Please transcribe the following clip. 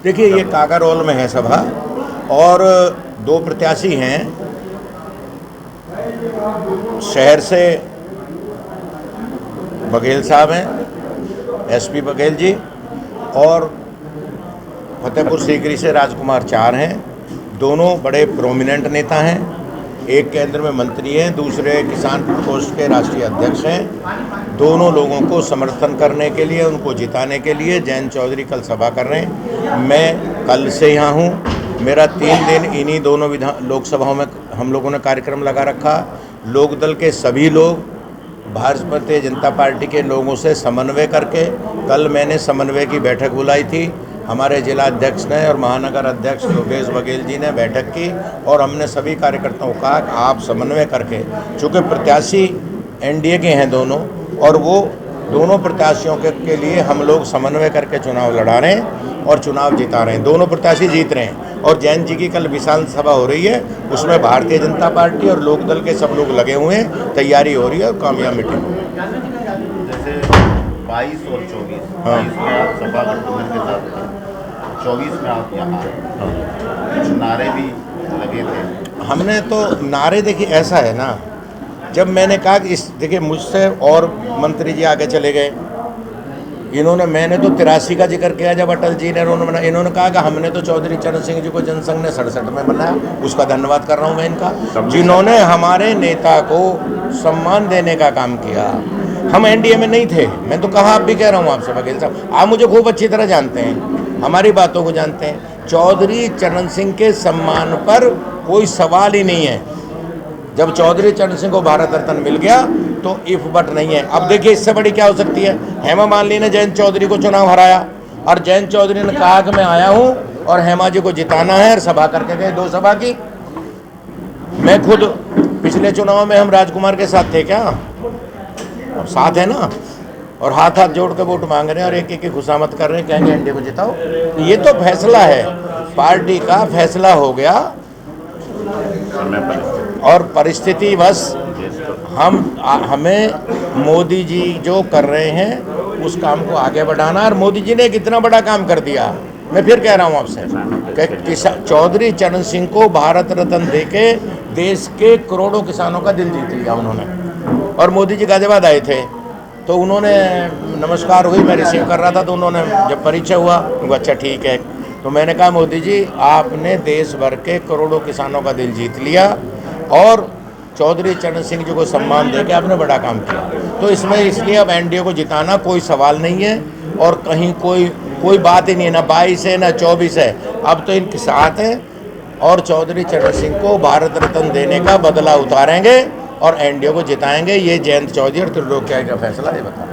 देखिए, ये कागारोल में है सभा और दो प्रत्याशी हैं। शहर से बघेल साहब हैं, एसपी बघेल जी, और फतेहपुर सीकरी से राजकुमार चार हैं। दोनों बड़े प्रोमिनेंट नेता हैं। एक केंद्र में मंत्री हैं, दूसरे किसान प्रकोष्ठ के राष्ट्रीय अध्यक्ष हैं। दोनों लोगों को समर्थन करने के लिए, उनको जिताने के लिए जयंत चौधरी कल सभा कर रहे हैं। मैं कल से यहाँ हूँ। मेरा 3 दिन इन्हीं दोनों लोकसभाओं में हम लोगों ने कार्यक्रम लगा रखा। लोकदल के सभी लोग भारतीय जनता पार्टी के लोगों से समन्वय करके, कल मैंने समन्वय की बैठक बुलाई थी। हमारे जिला अध्यक्ष ने और महानगर अध्यक्ष योगेश बघेल जी ने बैठक की और हमने सभी कार्यकर्ताओं को कहा कि आप समन्वय करके, चूँकि प्रत्याशी एनडीए के हैं दोनों, और वो दोनों प्रत्याशियों के लिए हम लोग समन्वय करके चुनाव लड़ा रहे हैं और चुनाव जिता रहे हैं। दोनों प्रत्याशी जीत रहे हैं और जयंत जी की कल विशाल सभा हो रही है। उसमें भारतीय जनता पार्टी और लोकदल के सब लोग लगे हुए हैं, तैयारी हो रही है और कामयाब मीटिंग। जैसे 22 और 24, 22 में आप सपा गठबंधन के साथ थे, 24 में आप यहाँ कुछ नारे भी लगे थे। हमने तो नारे, देखिए ऐसा है ना, जब मैंने कहा कि देखिए मुझसे और मंत्री जी आगे चले गए, मैंने तो 83 का जिक्र किया जब अटल जी ने इन्होंने कहा कि हमने तो चौधरी चरण सिंह जी को जनसंघ ने 67 में बनाया। उसका धन्यवाद कर रहा हूँ मैं इनका, जिन्होंने हमारे नेता को सम्मान देने का काम किया। हम एनडीए में नहीं थे, मैं तो कहा, आप भी कह रहा हूँ आपसे बघेल साहब, आप मुझे खूब अच्छी तरह जानते हैं, हमारी बातों को जानते हैं। चौधरी चरण सिंह के सम्मान पर कोई सवाल ही नहीं है। जब चौधरी चरण सिंह को भारत रत्न मिल गया तो इफ बट नहीं है। अब देखिए, इससे बड़ी क्या हो सकती है। हेमा मालिनी ने जयंत चौधरी को चुनाव हराया और जयंत चौधरी ने कहा कि मैं आया हूं और हेमा जी को जिताना है, और सभा करके गए, 2 सभा की। मैं खुद पिछले चुनाव में हम राजकुमार के साथ थे क्या, अब साथ है ना, और हाथ हाथ जोड़ के वोट मांग रहे हैं और एक एक की खुशामद कर रहे हैं, कहेंगे एनडीए को जिताओ। ये तो फैसला है, पार्टी का फैसला हो गया और परिस्थिति बस हमें मोदी जी जो कर रहे हैं उस काम को आगे बढ़ाना। और मोदी जी ने एक इतना बड़ा काम कर दिया, मैं फिर कह रहा हूँ आपसे कि चौधरी चरण सिंह को भारत रत्न देके देश के करोड़ों किसानों का दिल जीत लिया उन्होंने। और मोदी जी गाजियाबाद आए थे तो उन्होंने, नमस्कार हुई, मैं रिसीव कर रहा था, तो उन्होंने जब परिचय हुआ, अच्छा ठीक है। तो मैंने कहा, मोदी जी आपने देश भर के करोड़ों किसानों का दिल जीत लिया और चौधरी चरण सिंह जी को सम्मान देके आपने बड़ा काम किया। तो इसमें इसलिए अब एनडीए को जिताना कोई सवाल नहीं है और कहीं कोई बात ही नहीं है, ना 22 है ना 24 है, अब तो इनके साथ हैं और चौधरी चरण सिंह को भारत रत्न देने का बदला उतारेंगे और एनडीए को जिताएंगे। ये जयंत चौधरी और त्रिलोक का फैसला है, बता।